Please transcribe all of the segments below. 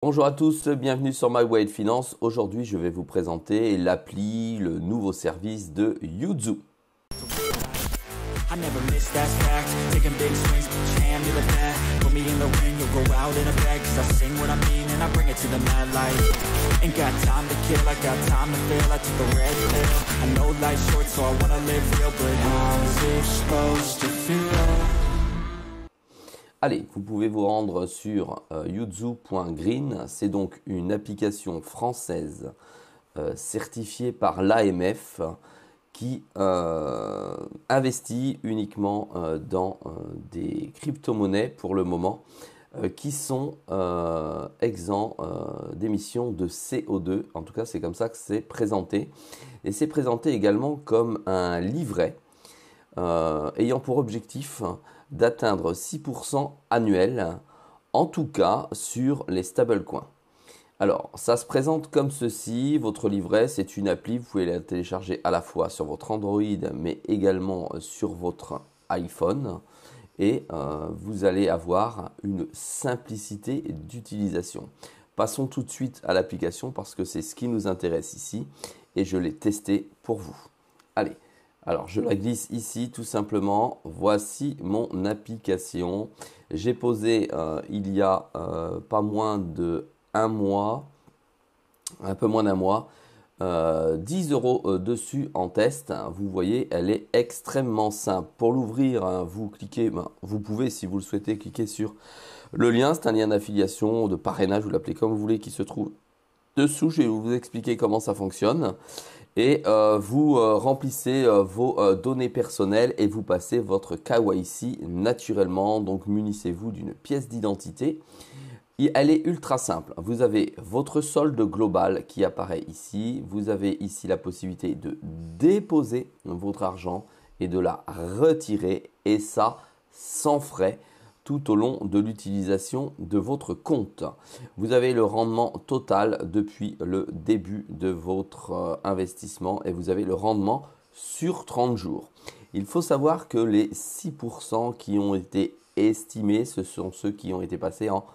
Bonjour à tous, bienvenue sur My Way de Finance. Aujourd'hui, je vais vous présenter l'appli, le nouveau service de Yuzu. I never miss, that's fact. Taking big swings, jam to the bat. Put me in the ring, you'll go out in a bag. Cause I sing what I mean and I bring it to the mad light. Ain't got time to kill, I got time to feel. I took the red pill. I know life's short, so I wanna live real. But how's it supposed to feel? Allez, vous pouvez vous rendre sur yuzu.green. C'est donc une application française certifiée par l'AMF qui investit uniquement dans des crypto-monnaies pour le moment qui sont exempts d'émissions de CO2. En tout cas, c'est comme ça que c'est présenté. Et c'est présenté également comme un livret ayant pour objectif d'atteindre 6% annuel, en tout cas sur les stablecoins. Alors, ça se présente comme ceci. Votre livret, c'est une appli. Vous pouvez la télécharger à la fois sur votre Android, mais également sur votre iPhone. Et vous allez avoir une simplicité d'utilisation. Passons tout de suite à l'application parce que c'est ce qui nous intéresse ici. Et je l'ai testé pour vous. Allez, alors je la glisse ici tout simplement. Voici mon application. J'ai posé il y a pas moins de un mois, un peu moins d'un mois, 10 € dessus en test. Vous voyez, elle est extrêmement simple. Pour l'ouvrir, vous cliquez, vous pouvez, si vous le souhaitez, cliquer sur le lien. C'est un lien d'affiliation, de parrainage, vous l'appelez comme vous voulez, qui se trouve dessous. Je vais vous expliquer comment ça fonctionne. Et vous remplissez vos données personnelles et vous passez votre KYC naturellement. Donc munissez-vous d'une pièce d'identité. Elle est ultra simple. Vous avez votre solde global qui apparaît ici. Vous avez ici la possibilité de déposer votre argent et de la retirer. Et ça sans frais tout au long de l'utilisation de votre compte. Vous avez le rendement total depuis le début de votre investissement et vous avez le rendement sur 30 jours. Il faut savoir que les 6% qui ont été estimés, ce sont ceux qui ont été passés en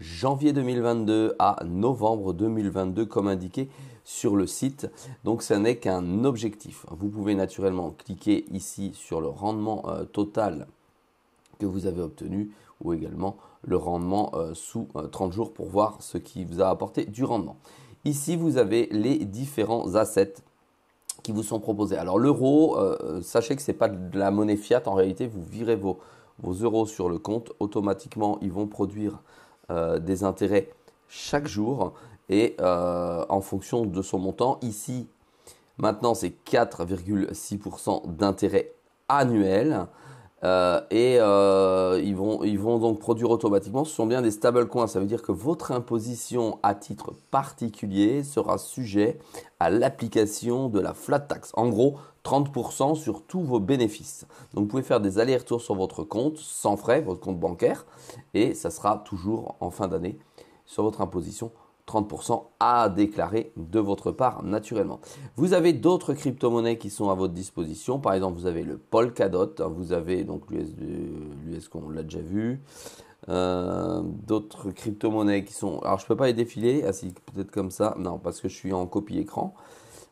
janvier 2022 à novembre 2022 comme indiqué sur le site. Donc ce n'est qu'un objectif. Vous pouvez naturellement cliquer ici sur le rendement total que vous avez obtenu ou également le rendement sous 30 jours pour voir ce qui vous a apporté du rendement. Ici, vous avez les différents assets qui vous sont proposés. Alors l'euro, sachez que ce n'est pas de la monnaie fiat. En réalité, vous virez vos euros sur le compte. Automatiquement, ils vont produire des intérêts chaque jour et en fonction de son montant. Ici, maintenant, c'est 4,6% d'intérêt annuel. Ils vont donc produire automatiquement. Ce sont bien des stablecoins. Ça veut dire que votre imposition à titre particulier sera sujet à l'application de la flat tax. En gros, 30% sur tous vos bénéfices. Donc, vous pouvez faire des allers-retours sur votre compte sans frais, votre compte bancaire. Et ça sera toujours en fin d'année sur votre imposition 30% à déclarer de votre part naturellement. Vous avez d'autres crypto-monnaies qui sont à votre disposition. Par exemple, vous avez le Polkadot, vous avez donc l'US qu'on l'a déjà vu. D'autres crypto-monnaies qui sont... Alors, je ne peux pas les défiler. Ah si, peut-être comme ça. Non, parce que je suis en copie écran.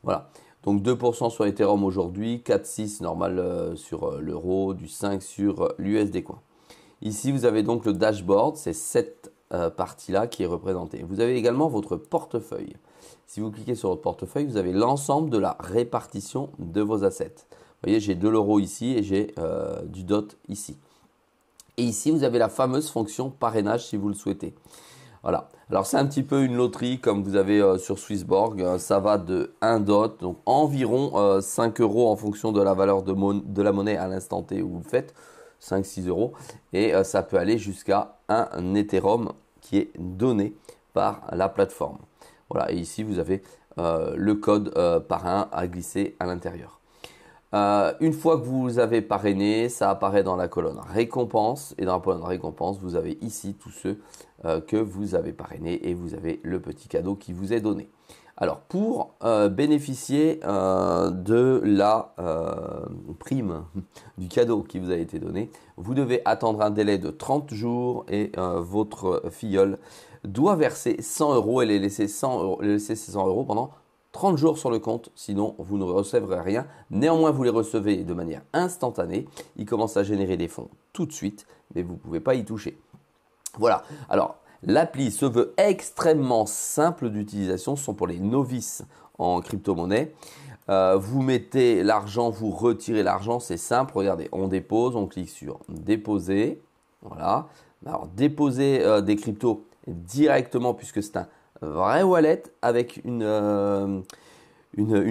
Voilà. Donc 2% sur Ethereum aujourd'hui, 4,6 normal sur l'euro, du 5 sur l'USD Coin. Ici, vous avez donc le dashboard. C'est cette partie-là qui est représentée. Vous avez également votre portefeuille. Si vous cliquez sur votre portefeuille, vous avez l'ensemble de la répartition de vos assets. Vous voyez, j'ai de l'euro ici et j'ai du DOT ici. Et ici, vous avez la fameuse fonction parrainage si vous le souhaitez. Voilà. Alors, c'est un petit peu une loterie comme vous avez sur Swissborg. Ça va de 1 DOT, donc environ 5 € en fonction de la valeur de la monnaie à l'instant T où vous le faites. 5-6 €. Et ça peut aller jusqu'à un Ethereum qui est donné par la plateforme. Voilà, et ici vous avez le code parrain à glisser à l'intérieur. Une fois que vous avez parrainé, ça apparaît dans la colonne récompense. Et dans la colonne récompense, vous avez ici tous ceux que vous avez parrainés et vous avez le petit cadeau qui vous est donné. Alors, pour bénéficier de la prime du cadeau qui vous a été donné, vous devez attendre un délai de 30 jours et votre filleul doit verser 100 euros et les laisser ces 100 euros pendant 30 jours sur le compte, sinon vous ne recevrez rien. Néanmoins, vous les recevez de manière instantanée. Ils commencent à générer des fonds tout de suite, mais vous ne pouvez pas y toucher. Voilà. Alors, l'appli se veut extrêmement simple d'utilisation. Ce sont pour les novices en crypto-monnaie. Vous mettez l'argent, vous retirez l'argent, c'est simple. Regardez, on dépose, on clique sur déposer. Voilà. Alors, déposer des cryptos directement puisque c'est un vrai wallet avec une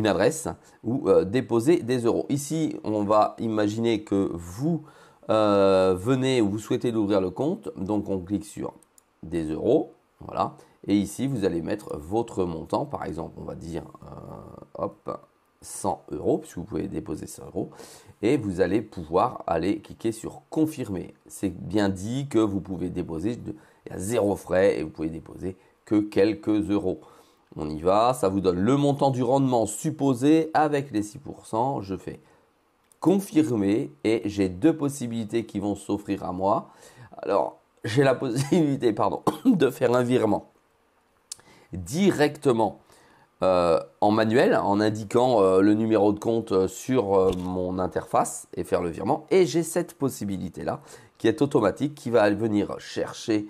adresse ou déposer des euros. Ici, on va imaginer que vous venez ou vous souhaitez l'ouvrir le compte. Donc, on clique sur des euros. Voilà. Et ici, vous allez mettre votre montant. Par exemple, on va dire 100 euros puisque vous pouvez déposer 100 euros. Et vous allez pouvoir aller cliquer sur confirmer. C'est bien dit que vous pouvez déposer, il y a 0 frais et vous pouvez déposer que quelques euros. On y va, ça vous donne le montant du rendement supposé avec les 6%. Je fais confirmer et j'ai 2 possibilités qui vont s'offrir à moi. Alors, j'ai la possibilité de faire un virement directement en manuel en indiquant le numéro de compte sur mon interface et faire le virement. Et j'ai cette possibilité-là qui est automatique, qui va venir chercher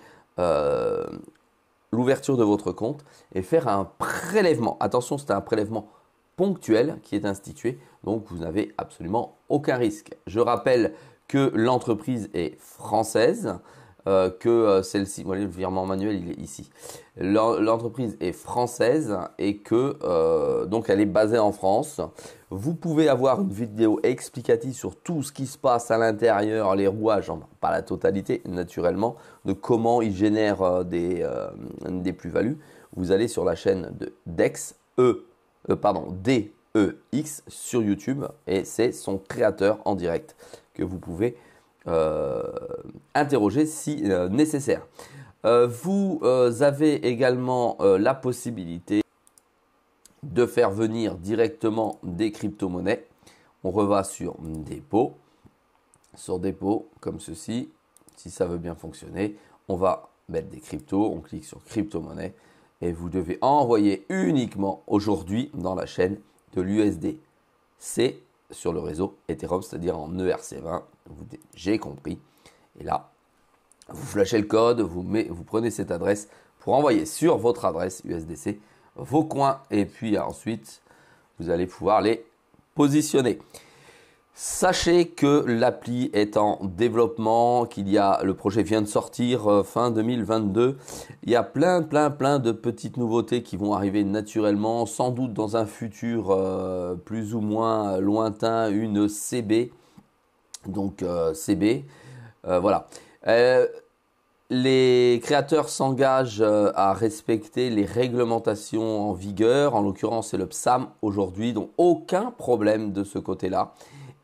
l'ouverture de votre compte et faire un prélèvement. Attention, c'est un prélèvement ponctuel qui est institué, donc vous n'avez absolument aucun risque. Je rappelle que l'entreprise est française, que celle-ci, voilà, le virement manuel il est ici. L'entreprise est française et que donc elle est basée en France. Vous pouvez avoir une vidéo explicative sur tout ce qui se passe à l'intérieur, les rouages, pas la totalité naturellement, de comment ils génèrent des plus-values. Vous allez sur la chaîne de DEX, DEX sur YouTube et c'est son créateur en direct que vous pouvez interroger si nécessaire. Vous avez également la possibilité de faire venir directement des crypto-monnaies. On reva sur dépôt. Sur dépôt, comme ceci. Si ça veut bien fonctionner, on va mettre des cryptos. On clique sur crypto-monnaie et vous devez envoyer uniquement aujourd'hui dans la chaîne de l'USDC sur le réseau Ethereum, c'est-à-dire en ERC20. J'ai compris. Et là, vous flashez le code, vous prenez cette adresse pour envoyer sur votre adresse USDC vos coins et puis ensuite, vous allez pouvoir les positionner. Sachez que l'appli est en développement, le projet vient de sortir fin 2022. Il y a plein de petites nouveautés qui vont arriver naturellement, sans doute dans un futur plus ou moins lointain, une CB. Donc CB, voilà. Les créateurs s'engagent à respecter les réglementations en vigueur. En l'occurrence, c'est le PSAM aujourd'hui, donc aucun problème de ce côté-là.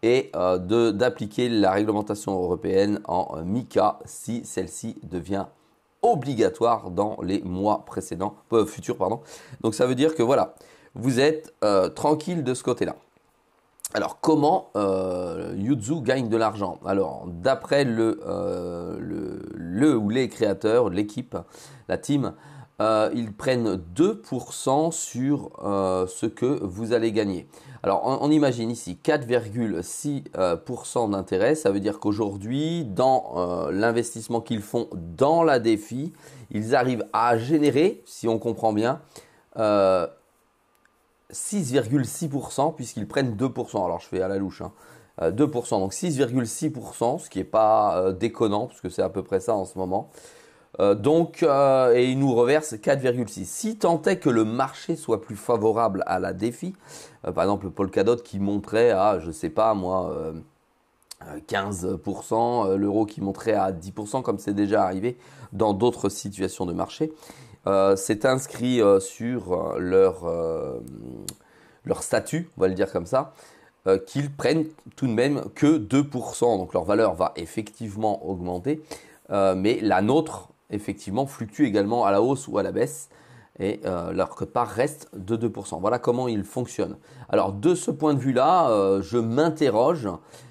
Et d'appliquer la réglementation européenne en MiCA si celle-ci devient obligatoire dans les mois futurs. Donc ça veut dire que voilà, vous êtes tranquille de ce côté-là. Alors comment Yuzu gagne de l'argent? Alors d'après le ou les créateurs, l'équipe, la team, ils prennent 2% sur ce que vous allez gagner. Alors on imagine ici 4,6% d'intérêt, ça veut dire qu'aujourd'hui dans l'investissement qu'ils font dans la défi, ils arrivent à générer, si on comprend bien, 6,6% puisqu'ils prennent 2%. Alors je fais à la louche, 2%, donc 6,6%, ce qui n'est pas déconnant puisque c'est à peu près ça en ce moment. Et ils nous reversent 4,6. Si tant est que le marché soit plus favorable à la défi, par exemple Polkadot qui monterait à, je sais pas moi, 15%, l'euro qui monterait à 10%, comme c'est déjà arrivé dans d'autres situations de marché, c'est inscrit sur leur statut, on va le dire comme ça, qu'ils prennent tout de même que 2%. Donc leur valeur va effectivement augmenter, mais la nôtre, effectivement, fluctue également à la hausse ou à la baisse et leur quote-part reste de 2%. Voilà comment il fonctionne. Alors de ce point de vue-là, je m'interroge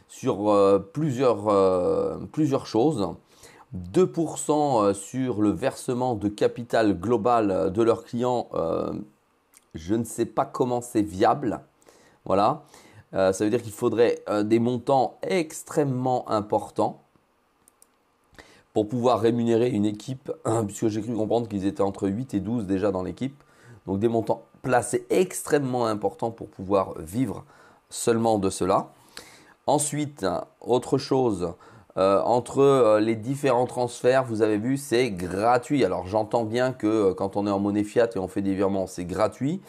sur plusieurs choses. 2% sur le versement de capital global de leurs clients. Je ne sais pas comment c'est viable. Voilà. Ça veut dire qu'il faudrait des montants extrêmement importants pour pouvoir rémunérer une équipe, puisque j'ai cru comprendre qu'ils étaient entre 8 et 12 déjà dans l'équipe. Donc des montants placés extrêmement importants pour pouvoir vivre seulement de cela. Ensuite, autre chose, entre les différents transferts, vous avez vu, c'est gratuit. Alors j'entends bien que quand on est en monnaie fiat et on fait des virements, c'est gratuit.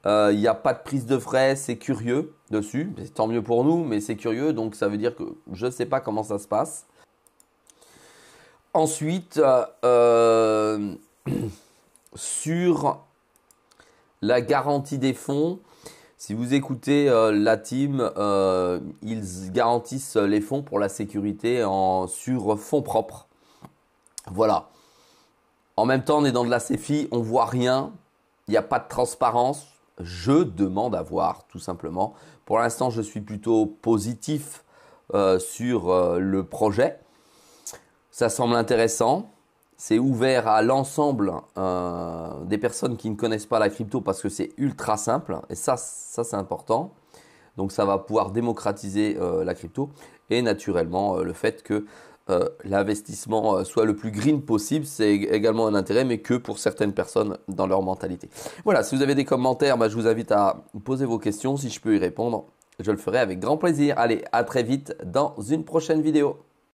Il n'y a pas de prise de frais, c'est curieux dessus. C'est tant mieux pour nous, mais c'est curieux. Donc ça veut dire que je ne sais pas comment ça se passe. Ensuite, sur la garantie des fonds, si vous écoutez la team, ils garantissent les fonds pour la sécurité sur fonds propres. Voilà. En même temps, on est dans de la CFI, on ne voit rien, il n'y a pas de transparence. Je demande à voir, tout simplement. Pour l'instant, je suis plutôt positif sur le projet. Ça semble intéressant. C'est ouvert à l'ensemble des personnes qui ne connaissent pas la crypto parce que c'est ultra simple. Et ça c'est important. Donc, ça va pouvoir démocratiser la crypto. Et naturellement, le fait que l'investissement soit le plus green possible, c'est également un intérêt, mais que pour certaines personnes dans leur mentalité. Voilà, si vous avez des commentaires, je vous invite à poser vos questions. Si je peux y répondre, je le ferai avec grand plaisir. Allez, à très vite dans une prochaine vidéo.